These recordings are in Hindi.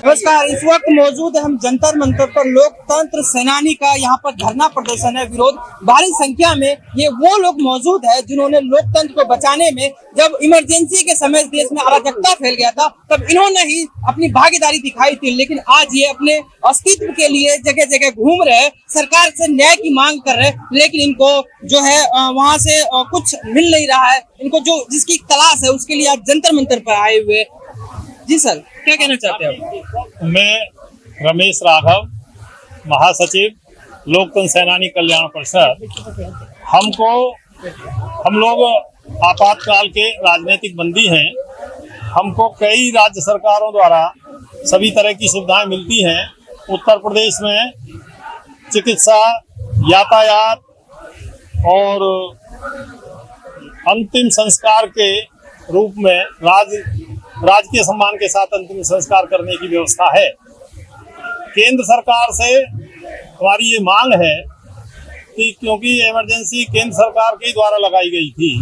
नमस्कार, इस वक्त मौजूद है हम जंतर मंतर पर। लोकतंत्र सेनानी का यहाँ पर धरना प्रदर्शन है, विरोध। भारी संख्या में ये वो लोग मौजूद है जिन्होंने लोकतंत्र को बचाने में, जब इमरजेंसी के समय देश में अराजकता फैल गया था, तब इन्होंने ही अपनी भागीदारी दिखाई थी। लेकिन आज ये अपने अस्तित्व के लिए जगह जगह घूम रहे, सरकार से न्याय की मांग कर रहे, लेकिन इनको जो है वहाँ से कुछ मिल नहीं रहा है। इनको जो जिसकी तलाश है उसके लिए आज जंतर मंतर पर आए हुए। जी सर, क्या कहना चाहते हैं आप? मैं रमेश राघव, महासचिव लोकतंत्र सेनानी कल्याण परिषद। हम लोग आपातकाल के राजनीतिक बंदी हैं। हमको कई राज्य सरकारों द्वारा सभी तरह की सुविधाएं मिलती हैं। उत्तर प्रदेश में चिकित्सा, यातायात और अंतिम संस्कार के रूप में राजकीय सम्मान के साथ अंतिम संस्कार करने की व्यवस्था है। केंद्र सरकार से हमारी ये मांग है कि क्योंकि इमरजेंसी केंद्र सरकार के द्वारा लगाई गई थी,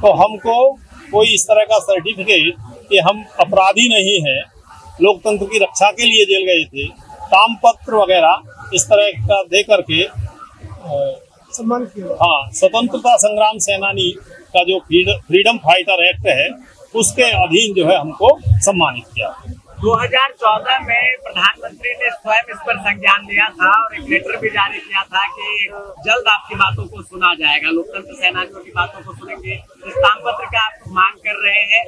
तो हमको कोई इस तरह का सर्टिफिकेट कि हम अपराधी नहीं हैं, लोकतंत्र की रक्षा के लिए जेल गए थे, काम पत्र वगैरह इस तरह का दे करके सम्मान किया। हाँ, स्वतंत्रता संग्राम सेनानी का जो फ्रीडम फाइटर एक्ट है उसके अधीन जो है हमको सम्मानित किया। 2014 में प्रधानमंत्री ने स्वयं इस पर संज्ञान लिया था और एक लेटर भी जारी किया था कि जल्द आपकी बातों को सुना जाएगा, लोकतंत्र सेनानियों की बातों को सुनेंगे। इस तामपत्र का आप मांग कर रहे हैं।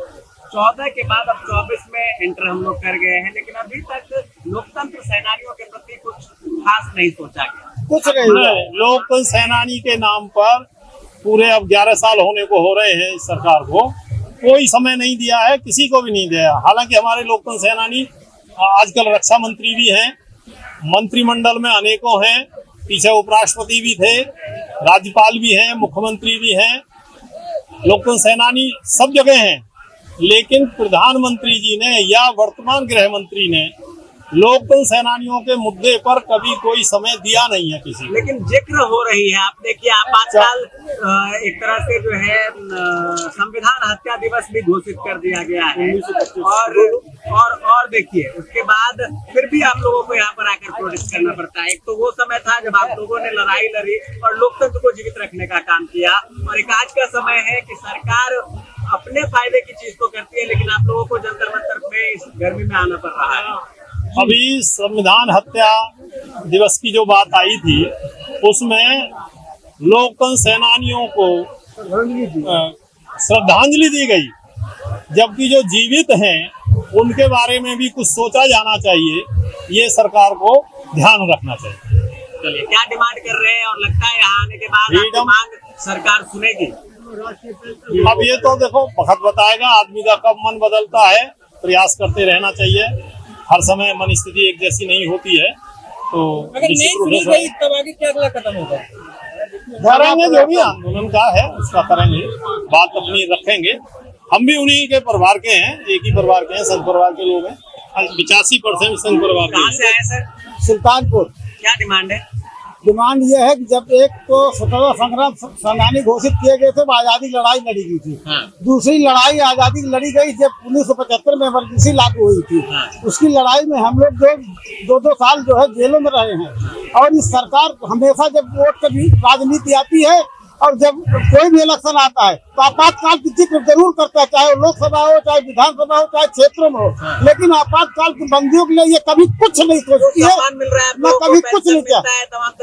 14 के बाद अब 24 में एंटर हम लोग कर गए हैं, लेकिन अभी तक लोकतंत्र सेनानियों के प्रति कुछ खास नहीं सोचा गया। कुछ नहीं। लोकतंत्र सेनानी के नाम पर पूरे अब 11 साल होने को हो रहे हैं इस सरकार को, कोई समय नहीं दिया है, किसी को भी नहीं दिया। हालांकि हमारे लोकतंत्र सेनानी आजकल रक्षा मंत्री भी हैं, मंत्रिमंडल में अनेकों हैं, पीछे उपराष्ट्रपति भी थे, राज्यपाल भी हैं, मुख्यमंत्री भी हैं, लोकतंत्र सेनानी सब जगह हैं। लेकिन प्रधानमंत्री जी ने या वर्तमान गृह मंत्री ने लोकतंत्र सेनानियों के मुद्दे पर कभी कोई समय दिया नहीं है किसी को। लेकिन जिक्र हो रही है, आप देखिए आपातकाल एक तरह से जो है संविधान हत्या दिवस भी घोषित कर दिया गया है और देखिए उसके बाद फिर भी आप लोगों को यहाँ पर आकर प्रोटेस्ट करना पड़ता है। एक तो वो समय था जब आप लोगों ने लड़ाई लड़ी और लोकतंत्र को जीवित रखने का काम किया, और एक आज का समय है कि सरकार अपने फायदे की चीज तो करती है, लेकिन आप लोगों को जंतर मंतर में इस गर्मी में आना पड़ रहा है। अभी संविधान हत्या दिवस की जो बात आई थी उसमें लोकतंत्र सेनानियों को श्रद्धांजलि दी गई, जबकि जो जीवित हैं उनके बारे में भी कुछ सोचा जाना चाहिए। ये सरकार को ध्यान रखना चाहिए। चलिए, क्या डिमांड कर रहे हैं और लगता है यहाँ आने के बाद आपकी मांग सरकार सुनेगी? अब ये तो देखो वक्त बताएगा, आदमी का कब मन बदलता है। प्रयास करते रहना चाहिए, हर समय मन स्थिति एक जैसी नहीं होती है। तो अगर नहीं सुनी गई तब आगे क्या अगला कदम होगा? करेंगे, जो भी आंदोलन का है उसका करेंगे, बात अपनी रखेंगे। हम भी उन्हीं के परिवार के हैं, एक ही परिवार के हैं, संघ परिवार के लोग हैं। 85% संघ परिवार के। कहाँ से आए सर? सुल्तानपुर। क्या डिमांड है? डिमांड ये है कि जब एक तो स्वतंत्रता संग्राम सेनानी घोषित किए गए थे, आजादी लड़ाई लड़ी गई थी। दूसरी लड़ाई आजादी लड़ी गई जब 1975 में इमरजेंसी लागू हुई थी। उसकी लड़ाई में हम लोग जो 2 साल जो है जेलों में रहे हैं। और इस सरकार हमेशा जब वोट की राजनीति आती है और जब कोई भी इलेक्शन आता है तो आपातकाल की जिक्र जरूर करता है, चाहे लोकसभा हो, चाहे विधानसभा हो, चाहे क्षेत्रों में हो। लेकिन आपातकाल की बंदियों के लिए ये कभी कुछ नहीं सोचती है, न कभी कुछ नहीं किया।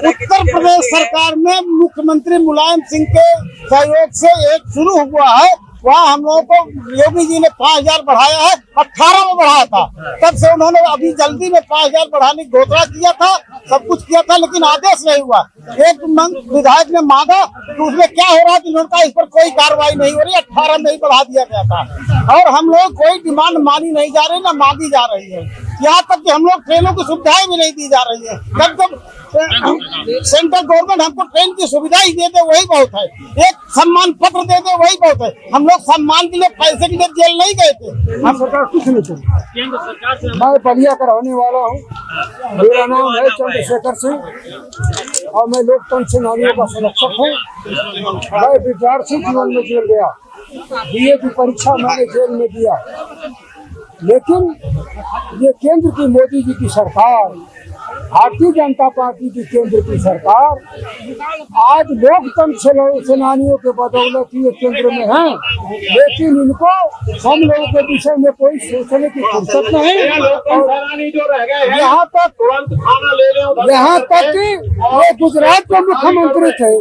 उत्तर प्रदेश सरकार में मुख्यमंत्री मुलायम सिंह के सहयोग से एक शुरू हुआ है, वहाँ हम लोगों को योगी जी ने 5000 बढ़ाया है, 18 में बढ़ाया था। तब से उन्होंने अभी जल्दी में 5000 बढ़ाने की घोषणा किया था, सब कुछ किया था, लेकिन आदेश नहीं हुआ। एक विधायक ने मांगा तो उसमें क्या हो रहा है, उन्होंने इस पर कोई कार्रवाई नहीं हो रही, 18 में ही बढ़ा दिया गया था। और हम लोग कोई डिमांड मानी नहीं जा रही, ना मांगी जा रही है। यहाँ तक कि हम लोग ट्रेनों की सुविधाएं भी नहीं दी जा रही है। जब सेंट्रल गवर्नमेंट हमको ट्रेन की सुविधा ही दे दे वही बहुत है, एक सम्मान पत्र दे दे वही बहुत है। हम लोग सम्मान के लिए, पैसे के लिए जेल नहीं गए थे। हम सरकार कुछ नहीं चाहिए। मैं बलिया का रहने वाला हूँ, मेरा नाम है चंद्रशेखर सिंह और मैं लोकतंत्र सेनानियों का संरक्षक हूँ। मैं विद्यार्थी जीवन में जेल गया, BA की परीक्षा मैंने जेल में दिया। लेकिन ये केंद्र की मोदी जी की सरकार, भारतीय जनता पार्टी की केंद्र की सरकार आज लोकतंत्र सेनानियों के बदौलत ये केंद्र में है, लेकिन इनको हम लोगों के विषय में कोई सोचने की फुर्सत नहीं। यहाँ तक कि ये गुजरात के मुख्यमंत्री थे,